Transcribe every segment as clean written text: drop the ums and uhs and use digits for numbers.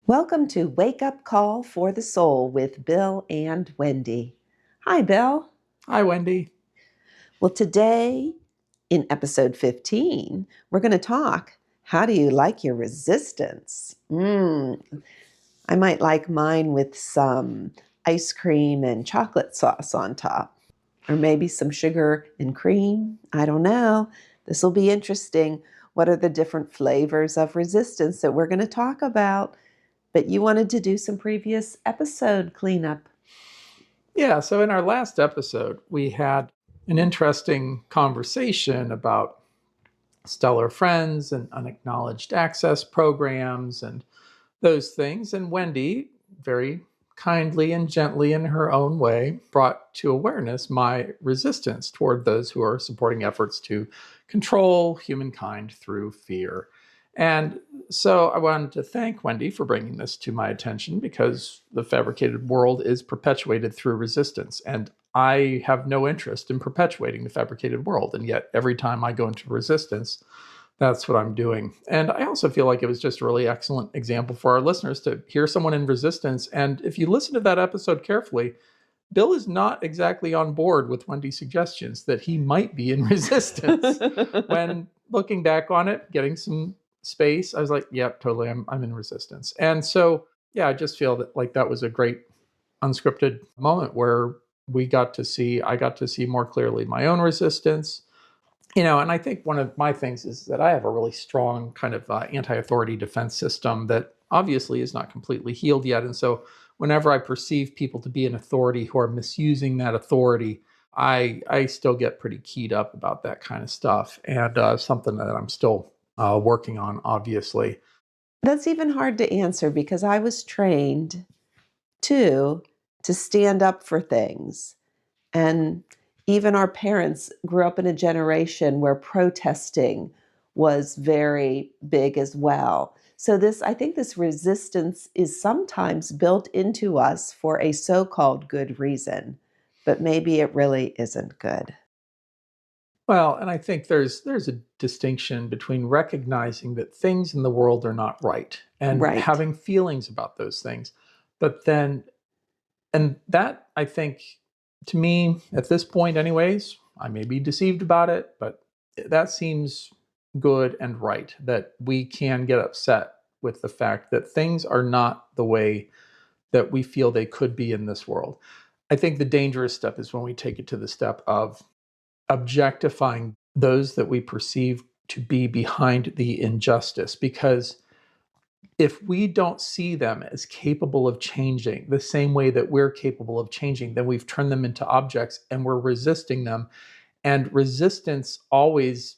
Welcome to Wake Up Call for the Soul with Bill and Wendy. Hi, Bill. Hi, Wendy. Well, today in episode 15, we're going to talk how do you like your resistance? I might like mine with some ice cream and chocolate sauce on top, or maybe some sugar and cream. I don't know. This will be interesting. What are the different flavors of resistance that we're going to talk about? But you wanted to do some previous episode cleanup. Yeah, so in our last episode, we had an interesting conversation about stellar friends and unacknowledged access programs and those things. And Wendy, very kindly and gently in her own way, brought to awareness my resistance toward those who are supporting efforts to control humankind through fear. And so I wanted to thank Wendy for bringing this to my attention because the fabricated world is perpetuated through resistance. And I have no interest in perpetuating the fabricated world. And yet, every time I go into resistance, that's what I'm doing. And I also feel like it was just a really excellent example for our listeners to hear someone in resistance. And if you listen to that episode carefully, Bill is not exactly on board with Wendy's suggestions that he might be in resistance. When looking back on it, getting some space, I was like, yep, totally, I'm in resistance. And so, yeah, I just feel that like that was a great unscripted moment where I got to see more clearly my own resistance. And I think one of my things is that I have a really strong kind of anti-authority defense system that obviously is not completely healed yet. And so whenever I perceive people to be an authority who are misusing that authority, I still get pretty keyed up about that kind of stuff, and something that I'm still working on, obviously. That's even hard to answer because I was trained too to stand up for things. And even our parents grew up in a generation where protesting was very big as well. So I think this resistance is sometimes built into us for a so-called good reason, but maybe it really isn't good. Well, and I think there's a distinction between recognizing that things in the world are not right and Right. having feelings about those things. But then, and that I think, to me at this point anyways, I may be deceived about it, but that seems good and right, that we can get upset with the fact that things are not the way that we feel they could be in this world. I think the dangerous step is when we take it to the step of objectifying those that we perceive to be behind the injustice, because if we don't see them as capable of changing the same way that we're capable of changing, then we've turned them into objects and we're resisting them. And resistance always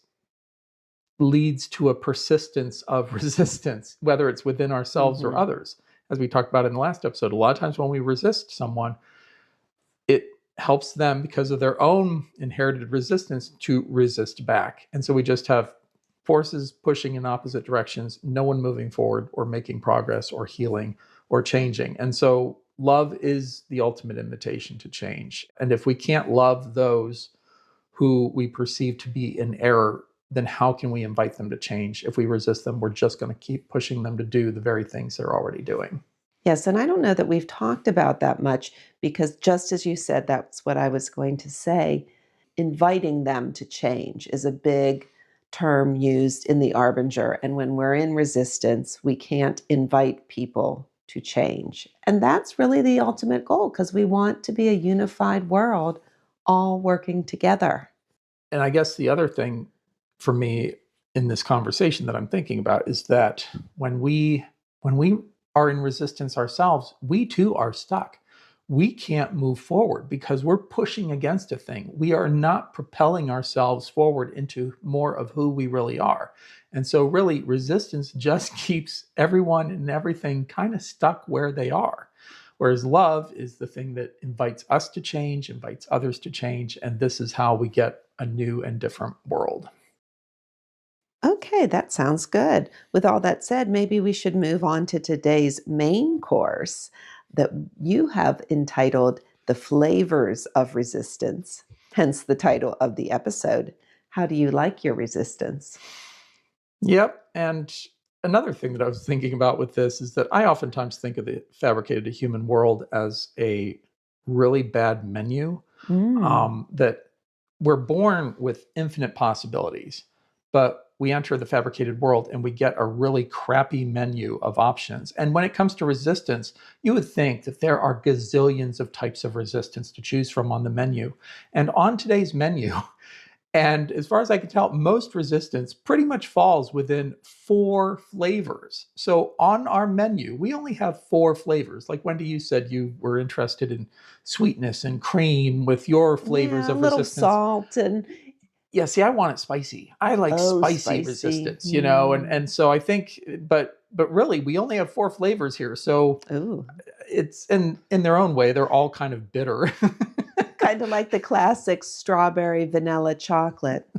leads to a persistence of resistance, whether it's within ourselves or Hmm. others. As we talked about in the last episode, a lot of times when we resist someone, it helps them because of their own inherited resistance to resist back. And so we just have forces pushing in opposite directions, no one moving forward or making progress or healing or changing. And so love is the ultimate invitation to change. And if we can't love those who we perceive to be in error, then how can we invite them to change? If we resist them, we're just going to keep pushing them to do the very things they're already doing. Yes, and I don't know that we've talked about that much because just as you said, that's what I was going to say. Inviting them to change is a big term used in the Arbinger. And when we're in resistance, we can't invite people to change. And that's really the ultimate goal because we want to be a unified world, all working together. And I guess the other thing for me in this conversation that I'm thinking about is that when we are in resistance ourselves, we too are stuck. We can't move forward because we're pushing against a thing. We are not propelling ourselves forward into more of who we really are. And so really resistance just keeps everyone and everything kind of stuck where they are. Whereas love is the thing that invites us to change, invites others to change, and this is how we get a new and different world. Okay, that sounds good. With all that said, maybe we should move on to today's main course that you have entitled The Flavors of Resistance, hence the title of the episode. How do you like your resistance? Yep. And another thing that I was thinking about with this is that I oftentimes think of the fabricated human world as a really bad menu. That we're born with infinite possibilities, but we enter the fabricated world and we get a really crappy menu of options. And when it comes to resistance, you would think that there are gazillions of types of resistance to choose from on the menu. And on today's menu, and as far as I can tell, most resistance pretty much falls within 4 flavors. So on our menu, we only have 4 flavors. Like Wendy, you said you were interested in sweetness and cream with your flavors Yeah, a of little resistance. salt and Yeah, see, I want it spicy. I like spicy spicy. resistance, and so I think, but really, we only have 4 flavors here. So Ooh, it's in their own way, they're all kind of bitter. kind of like the classic strawberry vanilla chocolate,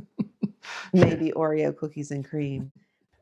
maybe Oreo cookies and cream.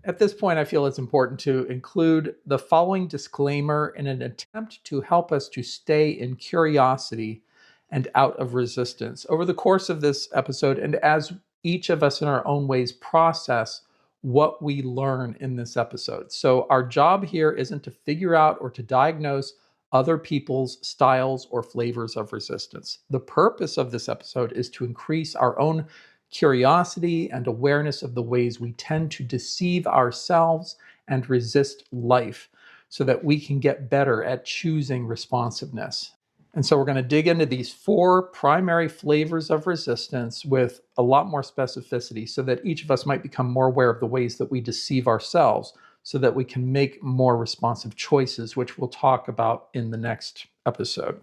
At this point, I feel it's important to include the following disclaimer in an attempt to help us to stay in curiosity and out of resistance over the course of this episode, and as each of us in our own ways process what we learn in this episode. So, our job here isn't to figure out or to diagnose other people's styles or flavors of resistance. The purpose of this episode is to increase our own curiosity and awareness of the ways we tend to deceive ourselves and resist life so that we can get better at choosing responsiveness. And so we're going to dig into these 4 primary flavors of resistance with a lot more specificity so that each of us might become more aware of the ways that we deceive ourselves so that we can make more responsive choices, which we'll talk about in the next episode.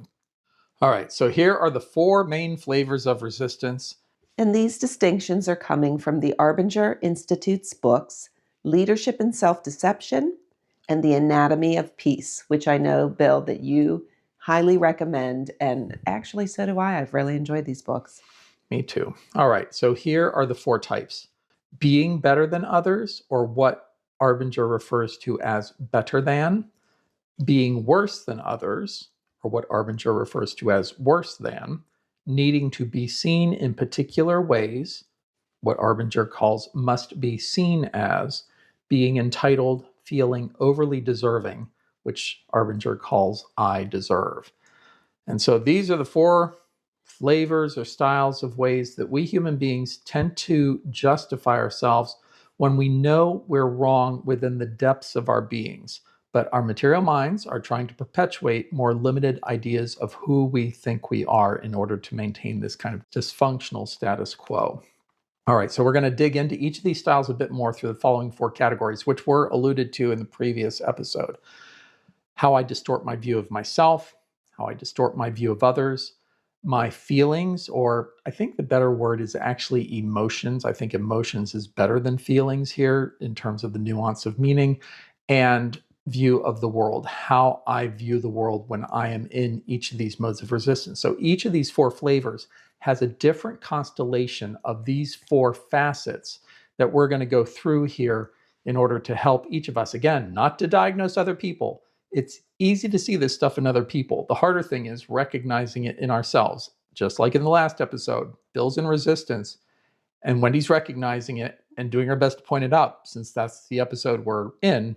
All right, so here are the 4 main flavors of resistance. And these distinctions are coming from the Arbinger Institute's books, Leadership and Self-Deception and The Anatomy of Peace, which I know, Bill, that you highly recommend. And actually, so do I. I've really enjoyed these books. Me too. All right, so here are the 4 types. Being better than others, or what Arbinger refers to as better than. Being worse than others, or what Arbinger refers to as worse than. Needing to be seen in particular ways, what Arbinger calls must be seen as. Being entitled, feeling overly deserving, which Arbinger calls I deserve. And so these are the 4 flavors or styles of ways that we human beings tend to justify ourselves when we know we're wrong within the depths of our beings. But our material minds are trying to perpetuate more limited ideas of who we think we are in order to maintain this kind of dysfunctional status quo. All right, so we're going to dig into each of these styles a bit more through the following 4 categories, which were alluded to in the previous episode. How I distort my view of myself, how I distort my view of others, my feelings, or I think the better word is actually emotions. I think emotions is better than feelings here in terms of the nuance of meaning, and view of the world, how I view the world when I am in each of these modes of resistance. So each of these 4 flavors has a different constellation of these 4 facets that we're going to go through here in order to help each of us, again, not to diagnose other people. It's easy to see this stuff in other people. The harder thing is recognizing it in ourselves. Just like in the last episode, Bill's in resistance, and Wendy's recognizing it and doing her best to point it out, since that's the episode we're in.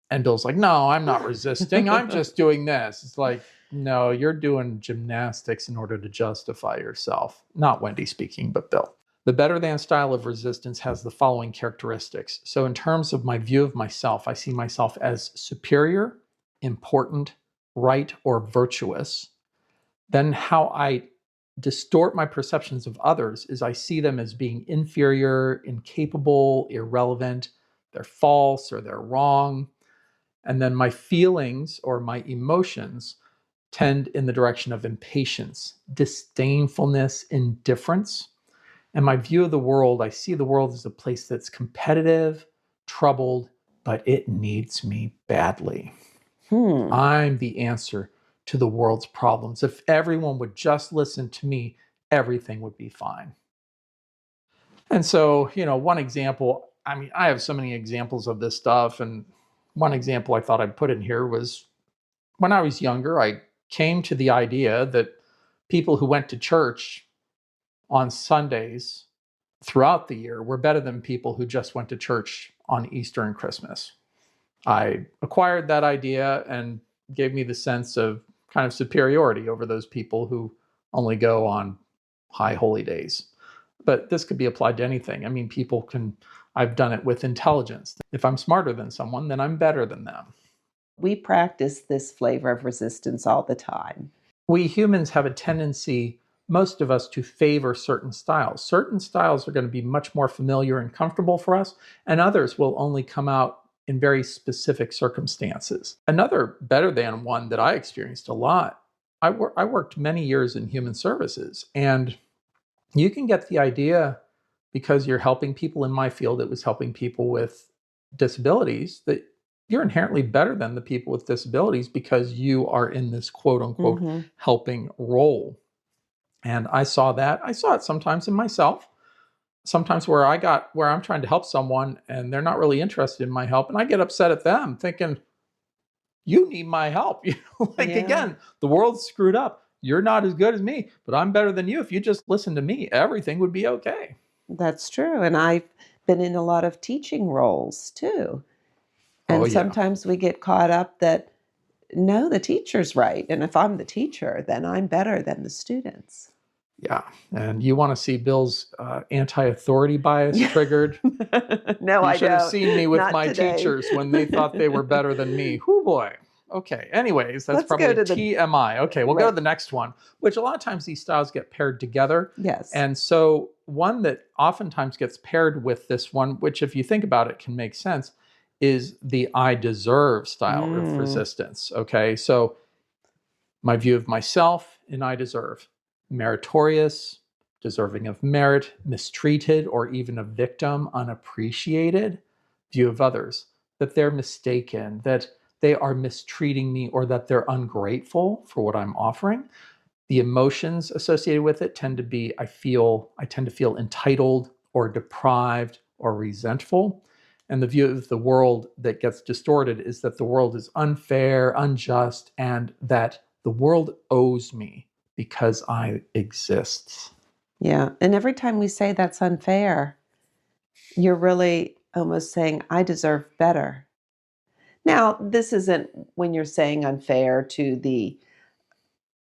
And Bill's like, no, I'm not resisting. I'm just doing this. It's like, no, you're doing gymnastics in order to justify yourself. Not Wendy speaking, but Bill. The better than style of resistance has the following characteristics. So in terms of my view of myself, I see myself as superior, important, right, or virtuous. Then how I distort my perceptions of others is I see them as being inferior, incapable, irrelevant, they're false or they're wrong. And then my feelings or my emotions tend in the direction of impatience, disdainfulness, indifference. And my view of the world, I see the world as a place that's competitive, troubled, but it needs me badly. I'm the answer to the world's problems. If everyone would just listen to me, everything would be fine. And so, one example, I mean, I have so many examples of this stuff. And one example I thought I'd put in here was when I was younger, I came to the idea that people who went to church on Sundays throughout the year were better than people who just went to church on Easter and Christmas. I acquired that idea and gave me the sense of kind of superiority over those people who only go on high holy days. But this could be applied to anything. I mean, I've done it with intelligence. If I'm smarter than someone, then I'm better than them. We practice this flavor of resistance all the time. We humans have a tendency, most of us, to favor certain styles. Certain styles are going to be much more familiar and comfortable for us, and others will only come out in very specific circumstances. Another better than one that I experienced a lot, I worked many years in human services, and you can get the idea, because you're helping people in my field, it was helping people with disabilities, that you're inherently better than the people with disabilities because you are in this quote unquote helping role. And I saw that. I saw it sometimes in myself, sometimes where I'm trying to help someone and they're not really interested in my help. And I get upset at them thinking, you need my help. Again, the world's screwed up. You're not as good as me, but I'm better than you. If you just listen to me, everything would be okay. That's true. And I've been in a lot of teaching roles too. And sometimes we get caught up that, no, the teacher's right. And if I'm the teacher, then I'm better than the students. Yeah. And you want to see Bill's anti-authority bias triggered? No, I don't. You should have seen me with Not my today. teachers when they thought they were better than me. Whoo boy. Okay. Anyways, that's probably a TMI. Okay, we'll go to the next one, which a lot of times these styles get paired together. Yes. And so one that oftentimes gets paired with this one, which if you think about it can make sense, is the I deserve style of resistance. Okay. So my view of myself in I deserve: meritorious, deserving of merit, mistreated, or even a victim, unappreciated. View of others, that they're mistaken, that they are mistreating me, or that they're ungrateful for what I'm offering. The emotions associated with it tend to be, I tend to feel entitled or deprived or resentful. And the view of the world that gets distorted is that the world is unfair, unjust, and that the world owes me because I exist. Yeah. And every time we say that's unfair, you're really almost saying, I deserve better. Now, this isn't when you're saying unfair to the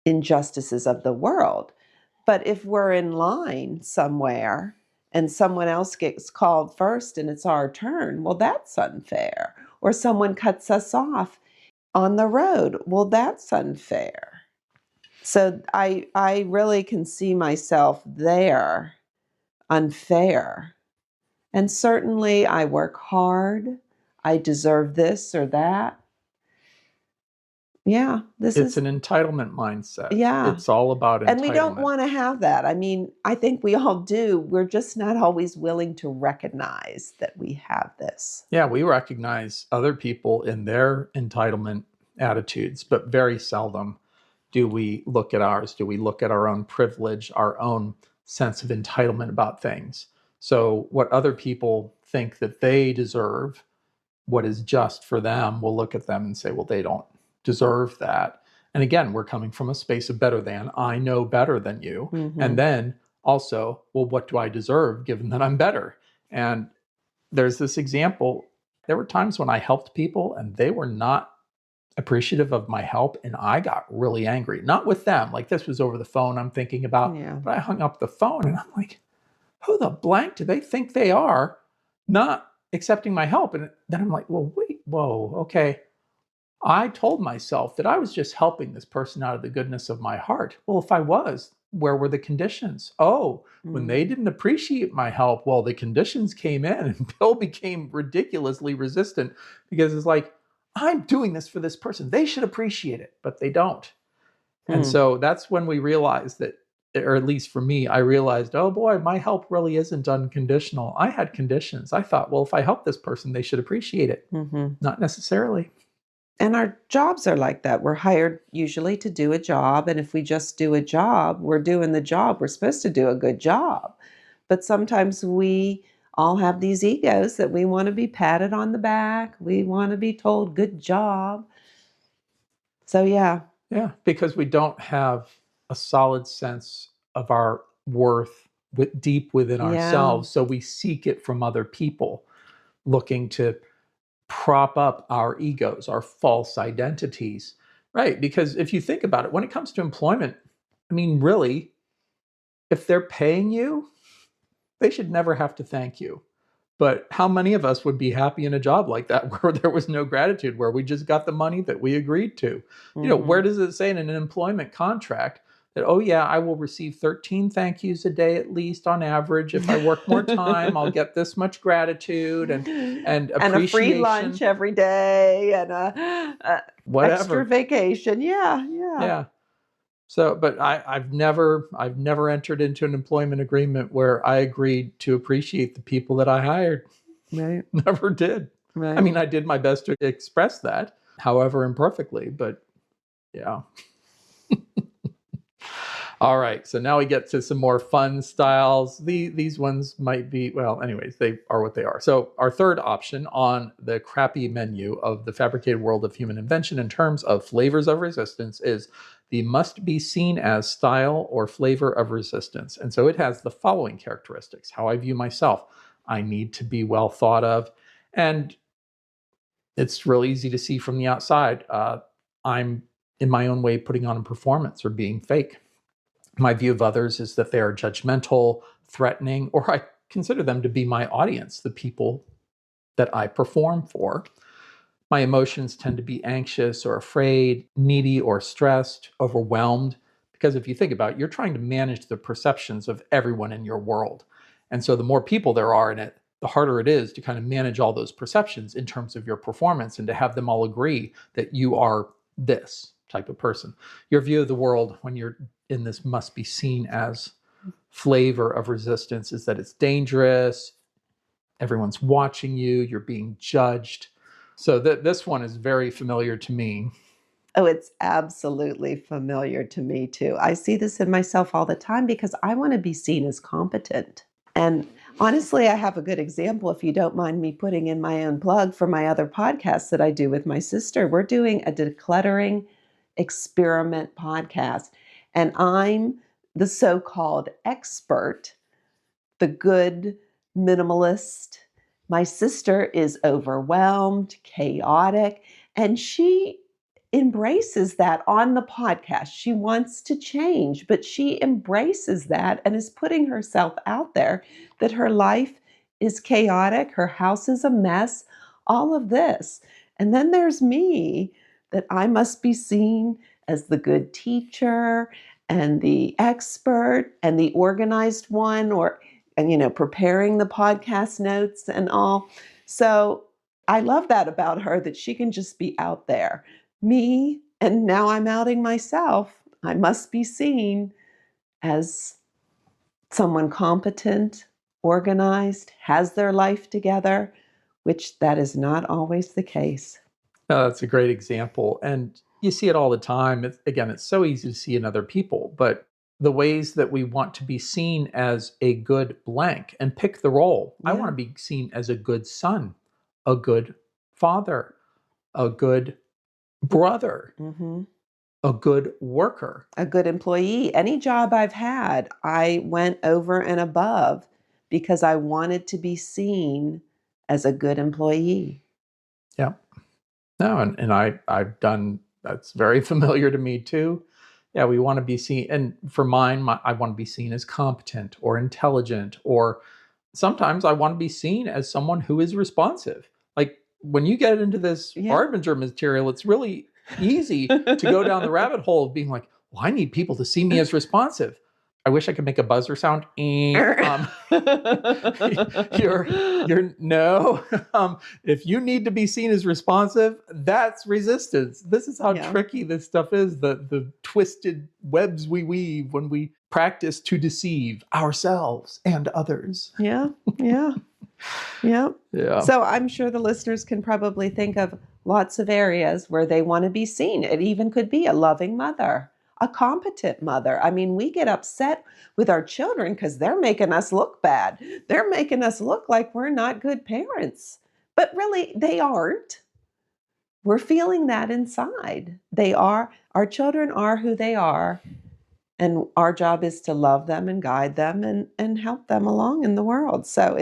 injustices of the world, but if we're in line somewhere and someone else gets called first and it's our turn, well, that's unfair. Or someone cuts us off on the road, well, that's unfair. So I really can see myself there, unfair. And certainly I work hard. I deserve this or that. Yeah, it's an entitlement mindset. Yeah. It's all about entitlement. And we don't want to have that. I mean, I think we all do. We're just not always willing to recognize that we have this. Yeah, we recognize other people in their entitlement attitudes, but very seldom do we look at ours. Do we look at our own privilege, our own sense of entitlement about things? So what other people think that they deserve, what is just for them, we'll look at them and say, well, they don't deserve that. And again, we're coming from a space of better than. I know better than you. And then also, well, what do I deserve given that I'm better? And there's this example. There were times when I helped people and they were not appreciative of my help, and I got really angry. Not with them, like this was over the phone I'm thinking about, but I hung up the phone and I'm like, who the blank do they think they are not accepting my help? And then I'm like, well, wait, whoa, okay. I told myself that I was just helping this person out of the goodness of my heart. Well, if I was, where were the conditions? Oh, when they didn't appreciate my help, well, the conditions came in and Bill became ridiculously resistant because it's like, I'm doing this for this person. They should appreciate it, but they don't. And so that's when we realized that, or at least for me, I realized, oh boy, my help really isn't unconditional. I had conditions. I thought, well, if I help this person, they should appreciate it. Not necessarily. And our jobs are like that. We're hired usually to do a job. And if we just do a job, we're doing the job. We're supposed to do a good job. But sometimes we all have these egos that we want to be patted on the back. We want to be told, good job. So, yeah. Yeah, because we don't have a solid sense of our worth deep within ourselves. So we seek it from other people, looking to prop up our egos, our false identities, right? Because if you think about it, when it comes to employment, I mean, really, if they're paying you, they should never have to thank you. But how many of us would be happy in a job like that where there was no gratitude, where we just got the money that we agreed to? You know, where does it say in an employment contract that, oh, yeah, I will receive 13 thank yous a day at least on average. If I work more time, I'll get this much gratitude and And a free appreciation. lunch every day and a extra Whatever. vacation. Yeah. Yeah. So, but I've never entered into an employment agreement where I agreed to appreciate the people that I hired. Right. Never did. Right. I mean, I did my best to express that, however imperfectly, but yeah. All right, so now we get to some more fun styles. These ones might be, well, anyways, they are what they are. So our third option on the crappy menu of the fabricated world of human invention in terms of flavors of resistance is the must be seen as style or flavor of resistance. And so it has the following characteristics: how I view myself. I need to be well thought of. And it's real easy to see from the outside. I'm in my own way putting on a performance or being fake. My view of others is that they are judgmental, threatening, or I consider them to be my audience, the people that I perform for. My emotions tend to be anxious or afraid, needy or stressed, overwhelmed. Because if you think about it, you're trying to manage the perceptions of everyone in your world. And so the more people there are in it, the harder it is to kind of manage all those perceptions in terms of your performance and to have them all agree that you are this type of person. Your view of the world when you're in this must be seen as flavor of resistance is that it's dangerous, everyone's watching you, you're being judged. So this one is very familiar to me. Oh, it's absolutely familiar to me too. I see this in myself all the time because I want to be seen as competent. And honestly, I have a good example, if you don't mind me putting in my own plug for my other podcasts that I do with my sister. We're doing a decluttering experiment podcast, and I'm the so-called expert, the good minimalist. My sister is overwhelmed, chaotic, and she embraces that on the podcast. She wants to change, but she embraces that and is putting herself out there that her life is chaotic, her house is a mess, all of this. And then there's me, that I must be seen as the good teacher and the expert and the organized one, or and preparing the podcast notes and all. So I love that about her, that she can just be out there. Me, and now I'm outing myself. I must be seen as someone competent, organized, has their life together, which that is not always the case. No, that's a great example. And you see it all the time. It's so easy to see in other people, but the ways that we want to be seen as a good blank and pick the role. I want to be seen as a good son, a good father, a good brother, Mm-hmm. a good worker. A good employee. Any job I've had, I went over and above because I wanted to be seen as a good employee. Yeah. No, and I've done, that's very familiar to me too. Yeah, we want to be seen, and for mine, I want to be seen as competent or intelligent, or sometimes I want to be seen as someone who is responsive. Like when you get into this Arbinger material, it's really easy to go down the rabbit hole of being like, well, I need people to see me as responsive. I wish I could make a buzzer sound. You're no. If you need to be seen as responsive, that's resistance. This is how tricky this stuff is. The twisted webs we weave when we practice to deceive ourselves and others. Yeah. So I'm sure the listeners can probably think of lots of areas where they want to be seen. It even could be a loving mother, a competent mother. I mean, we get upset with our children because they're making us look bad. They're making us look like we're not good parents. But really, they aren't. We're feeling that inside. They are. Our children are who they are. And our job is to love them and guide them and help them along in the world. So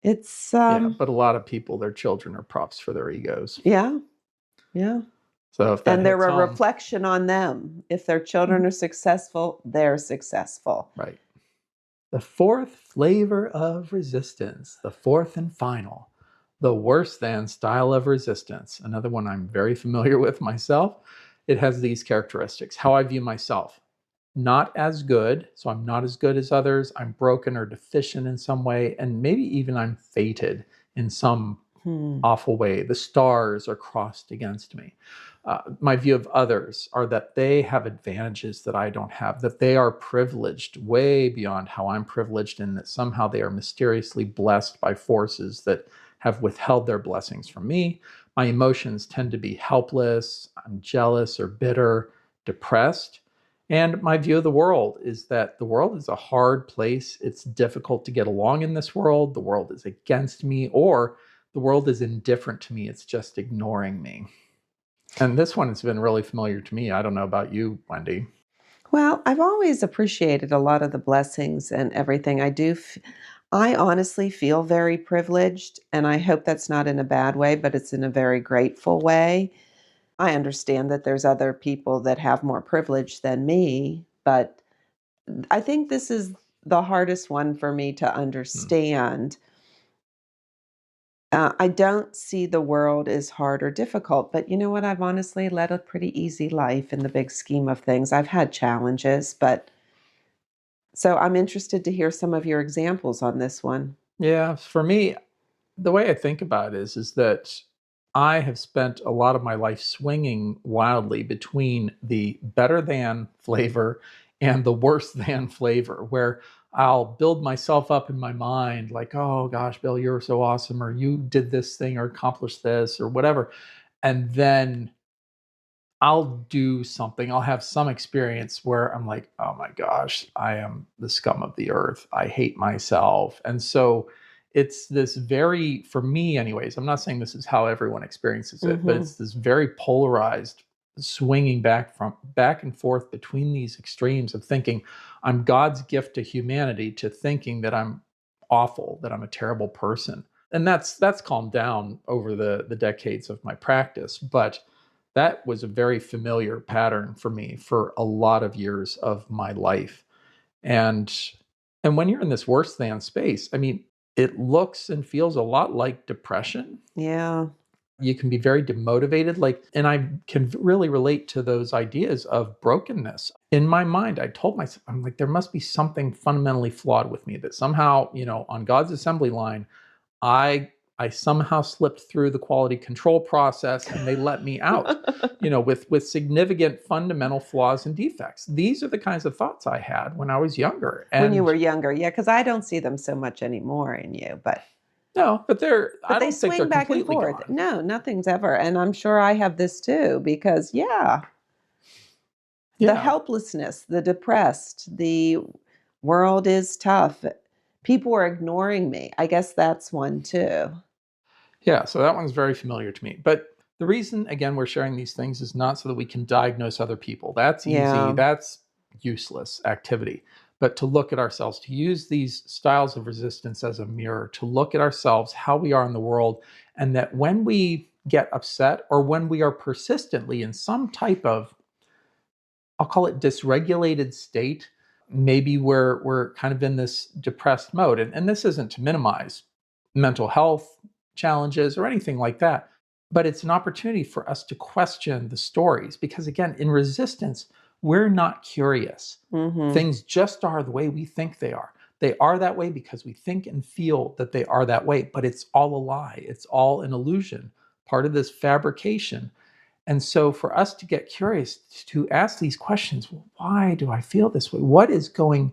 It's Yeah, but a lot of people, their children are props for their egos. yeah, yeah. So if that And they're hits a home, reflection on them. If their children mhm, are successful, they're successful. right. The fourth flavor of resistance, the fourth and final, the worse than style of resistance. Another one I'm very familiar with myself. It has these characteristics. How I view myself. Not as good, so I'm not as good as others. I'm broken or deficient in some way, and maybe even I'm fated in some Hmm. awful way. The stars are crossed against me. My view of others are that they have advantages that I don't have, that they are privileged way beyond how I'm privileged, and that somehow they are mysteriously blessed by forces that have withheld their blessings from me. My emotions tend to be helpless, I'm jealous or bitter, depressed. And my view of the world is that the world is a hard place. It's difficult to get along in this world. The world is against me, or the world is indifferent to me. It's just ignoring me. And this one has been really familiar to me. I don't know about you, Wendy. Well, I've always appreciated a lot of the blessings and everything. I honestly feel very privileged, and I hope that's not in a bad way, but it's in a very grateful way. I understand that there's other people that have more privilege than me, but I think this is the hardest one for me to Hmm. understand. I don't see the world as hard or difficult, but you know what? I've honestly led a pretty easy life in the big scheme of things. I've had challenges, but so I'm interested to hear some of your examples on this one. Yeah, for me, the way I think about it is that I have spent a lot of my life swinging wildly between the better than flavor and the worse than flavor, where I'll build myself up in my mind like, oh gosh, Bill, you're so awesome, or you did this thing or accomplished this or whatever. And then I'll do something, I'll have some experience where I'm like, oh my gosh, I am the scum of the earth. I hate myself. And so it's this very, for me, anyways, I'm not saying this is how everyone experiences it, but Hmm. it's this very polarized swinging back and forth between these extremes of thinking I'm God's gift to humanity to thinking that I'm awful, that I'm a terrible person. And that's calmed down over the decades of my practice. But that was a very familiar pattern for me for a lot of years of my life. And and when you're in this worse than space, I mean, it looks and feels a lot like depression. Yeah. You can be very demotivated, like, and I can really relate to those ideas of brokenness. In my mind, I told myself, I'm like, there must be something fundamentally flawed with me, that somehow, on God's assembly line, I I somehow slipped through the quality control process and they let me out, with significant fundamental flaws and defects. These are the kinds of thoughts I had when I was younger. When you And were younger, yeah, because I don't see them so much anymore in you, no, but I but they don't think they're swing back and completely forth. gone. No, nothing's ever, and I'm sure I have this too, because yeah, the Yeah. helplessness, the depressed, the world is tough. People are ignoring me. I guess that's one too. Yeah, so that one's very familiar to me. But the reason, again, we're sharing these things is not so that we can diagnose other people. That's easy, Yeah. that's useless activity. But to look at ourselves, to use these styles of resistance as a mirror, to look at ourselves, how we are in the world, and that when we get upset or when we are persistently in some type of, I'll call it dysregulated state, maybe we're kind of in this depressed mode. And this isn't to minimize mental health challenges or anything like that, but it's an opportunity for us to question the stories, because again, in resistance, we're not curious. Hmm. Things just are the way we think they are. They are that way because we think and feel that they are that way, but it's all a lie. It's all an illusion, part of this fabrication. And so for us to get curious, to ask these questions, well, why do I feel this way? What is going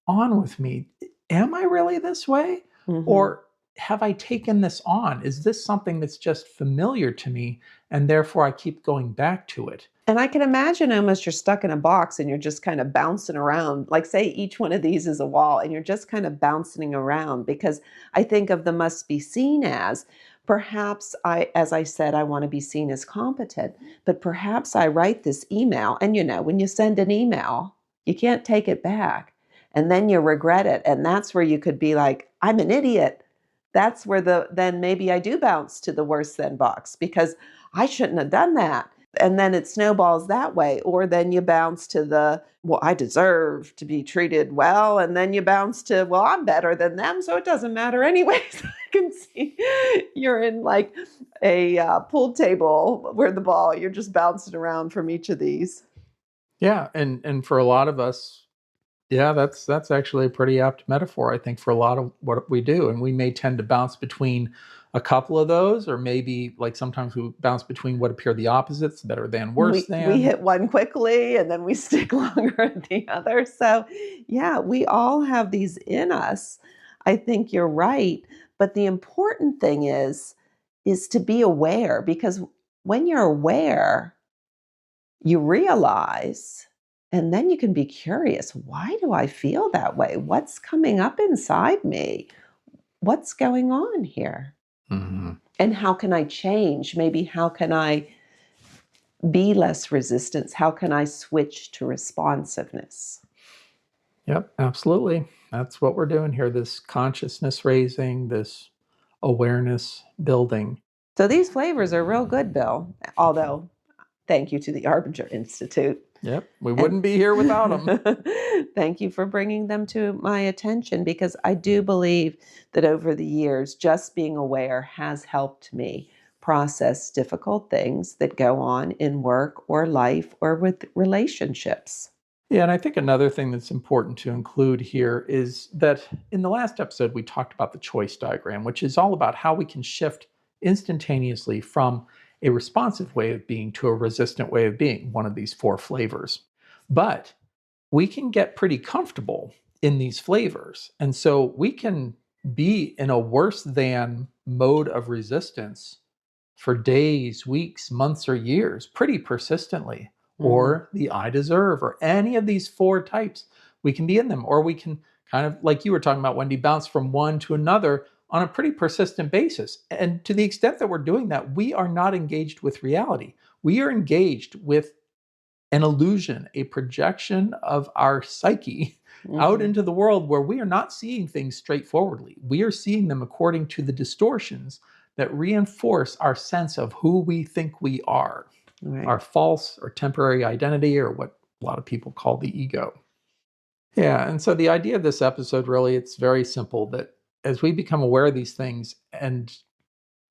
on with me? Am I really this way? Hmm. Or have I taken this on? Is this something that's just familiar to me and therefore I keep going back to it? And I can imagine almost you're stuck in a box and you're just kind of bouncing around. Like, say, each one of these is a wall and you're just kind of bouncing around, because I think of the must be seen as perhaps as I said, I want to be seen as competent, but perhaps I write this email. And when you send an email, you can't take it back. And then you regret it. And that's where you could be like, I'm an idiot. that's where then maybe I do bounce to the worse than box because I shouldn't have done that. And then it snowballs that way. Or then you bounce to well, I deserve to be treated well. And then you bounce to, well, I'm better than them, so it doesn't matter anyways. I can see you're in like a pool table where you're just bouncing around from each of these. Yeah. And for a lot of us, yeah, that's actually a pretty apt metaphor, I think, for a lot of what we do. And we may tend to bounce between a couple of those, or maybe like sometimes we bounce between what appear the opposites, better than, worse We than. hit one quickly and then we stick longer at the other. So, yeah, we all have these in us. I think you're right. But the important thing is to be aware, because when you're aware, you realize, and then you can be curious. Why do I feel that way? What's coming up inside me? What's going on here? Mm-hmm. And how can I change? Maybe how can I be less resistance? How can I switch to responsiveness? Yep, absolutely. That's what we're doing here, this consciousness raising, this awareness building. So these flavors are real good, Bill. Although, thank you to the Arbinger Institute. Yep, we wouldn't be here without them. Thank you for bringing them to my attention, because I do believe that over the years, just being aware has helped me process difficult things that go on in work or life or with relationships. Yeah, and I think another thing that's important to include here is that in the last episode, we talked about the choice diagram, which is all about how we can shift instantaneously from a responsive way of being to a resistant way of being, one of these four flavors. But we can get pretty comfortable in these flavors. And so we can be in a worse than mode of resistance for days, weeks, months, or years, pretty persistently. Or the I deserve, or any of these four types, we can be in them. Or we can kind of, like you were talking about, Wendy, bounce from one to another on a pretty persistent basis. And to the extent that we're doing that, we are not engaged with reality. We are engaged with an illusion, a projection of our psyche out into the world, where we are not seeing things straightforwardly. We are seeing them according to the distortions that reinforce our sense of who we think we are, Right. our false or temporary identity, or what a lot of people call the ego. Yeah, and so the idea of this episode, really, it's very simple, that as we become aware of these things and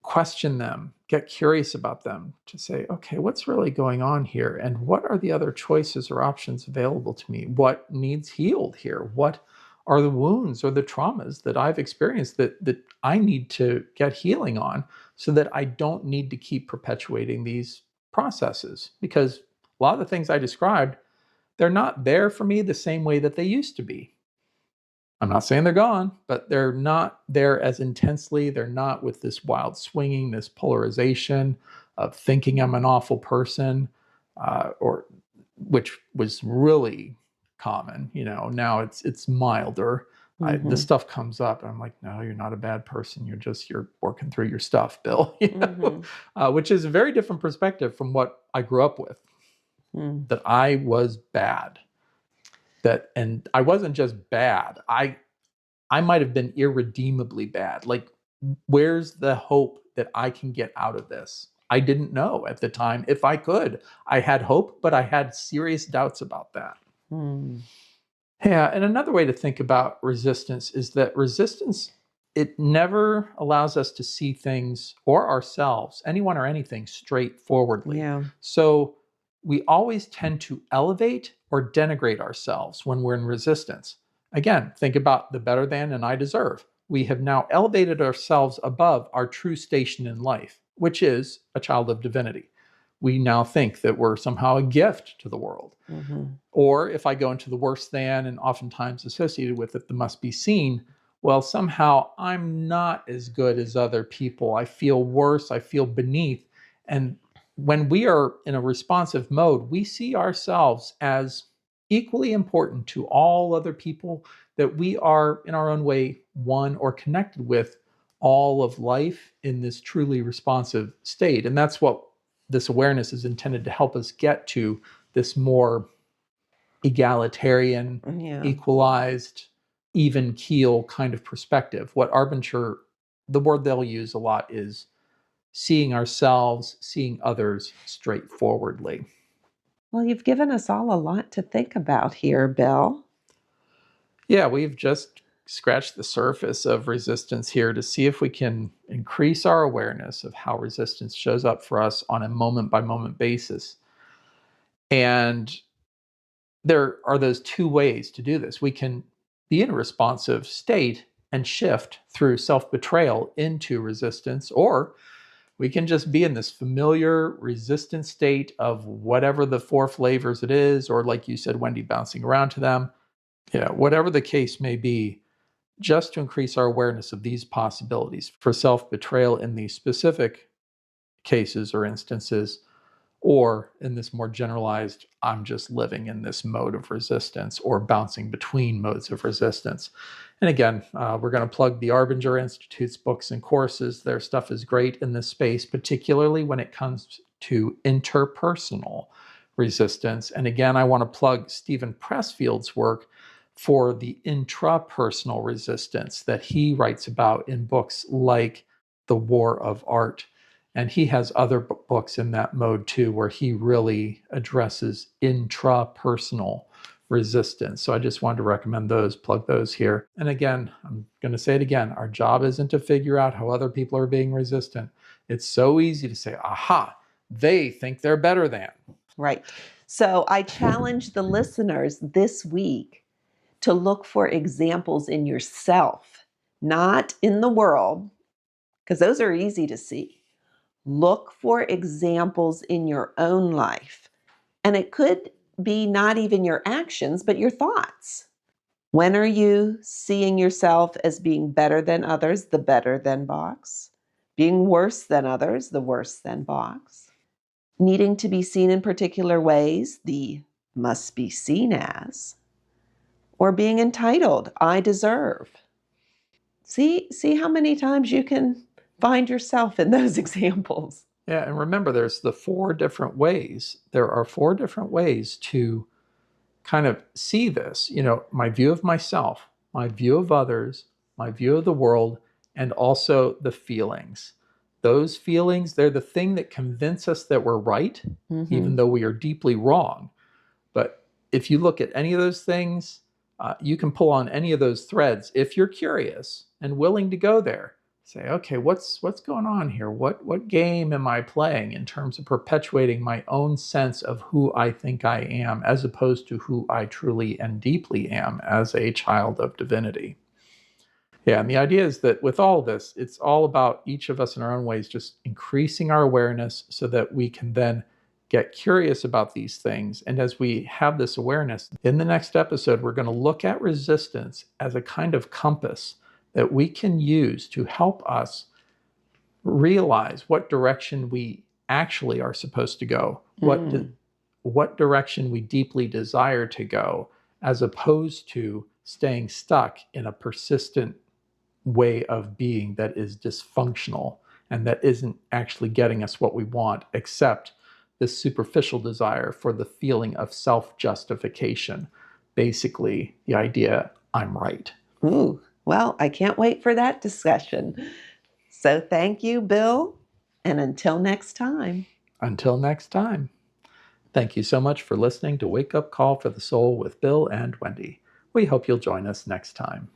question them, get curious about them, to say, okay, what's really going on here? And what are the other choices or options available to me? What needs healed here? What are the wounds or the traumas that I've experienced that I need to get healing on, so that I don't need to keep perpetuating these processes? Because a lot of the things I described, they're not there for me the same way that they used to be. I'm not saying they're gone, but they're not there as intensely. They're not with this wild swinging, this polarization of thinking I'm an awful person, or which was really common. Now it's milder. The stuff comes up, and I'm like, no, you're not a bad person. You're working through your stuff, Bill. Which is a very different perspective from what I grew up with. That I was bad. And I wasn't just bad. I might have been irredeemably bad. Like, where's the hope that I can get out of this? I didn't know at the time if I could. I had hope, but I had serious doubts about that. Yeah, and another way to think about resistance is that resistance, it never allows us to see things or ourselves, anyone or anything, straightforwardly. Yeah. So we always tend to elevate or denigrate ourselves when we're in resistance. Again, think about the better than and I deserve. We have now elevated ourselves above our true station in life, which is a child of divinity. We now think that we're somehow a gift to the world. Or if I go into the worse than, and oftentimes associated with it, the must be seen, well, somehow I'm not as good as other people. I feel worse. I feel beneath. And when we are in a responsive mode, we see ourselves as equally important to all other people, that we are in our own way one or connected with all of life in this truly responsive state. And that's what this awareness is intended to help us get to, this more egalitarian, equalized, even keel kind of perspective. What Arbinger the word they'll use a lot is seeing ourselves, seeing others straightforwardly. Well, you've given us all a lot to think about here, Bill. Yeah, we've just scratched the surface of resistance here to see if we can increase our awareness of how resistance shows up for us on a moment by moment basis. And there are those two ways to do this. We can be in a responsive state and shift through self betrayal into resistance, or we can just be in this familiar resistant state of whatever the four flavors it is, or like you said, Wendy, bouncing around to them. Yeah, whatever the case may be, just to increase our awareness of these possibilities for self betrayal in these specific cases or instances, or in this more generalized, I'm just living in this mode of resistance or bouncing between modes of resistance. And again, we're going to plug the Arbinger Institute's books and courses. Their stuff is great in this space, particularly when it comes to interpersonal resistance. And again, I want to plug Stephen Pressfield's work for the intrapersonal resistance that he writes about in books like The War of Art. And he has other books in that mode too, where he really addresses intrapersonal resistance. So I just wanted to recommend those, plug those here. And again, I'm going to say it again, our job isn't to figure out how other people are being resistant. It's so easy to say, aha, they think they're better than. Right. So I challenge the listeners this week to look for examples in yourself, not in the world, because those are easy to see. Look for examples in your own life. And it could be not even your actions, but your thoughts. When are you seeing yourself as being better than others, the better than box? Being worse than others, the worse than box? Needing to be seen in particular ways, the must be seen as? Or being entitled, I deserve? See how many times you can find yourself in those examples. Yeah, and remember, there's the four different ways. There are four different ways to kind of see this. My view of myself, my view of others, my view of the world, and also the feelings. Those feelings, they're the thing that convince us that we're right, even though we are deeply wrong. But if you look at any of those things, you can pull on any of those threads if you're curious and willing to go there. Say, okay, what's going on here? What game am I playing in terms of perpetuating my own sense of who I think I am, as opposed to who I truly and deeply am as a child of divinity? Yeah, and the idea is that with all of this, it's all about each of us in our own ways, just increasing our awareness so that we can then get curious about these things. And as we have this awareness, in the next episode, we're going to look at resistance as a kind of compass that we can use to help us realize what direction we actually are supposed to go, what direction we deeply desire to go, as opposed to staying stuck in a persistent way of being that is dysfunctional and that isn't actually getting us what we want, except this superficial desire for the feeling of self-justification. Basically, the idea, I'm right. Ooh, well, I can't wait for that discussion. So thank you, Bill, and until next time. Until next time. Thank you so much for listening to Wake Up Call for the Soul with Bill and Wendy. We hope you'll join us next time.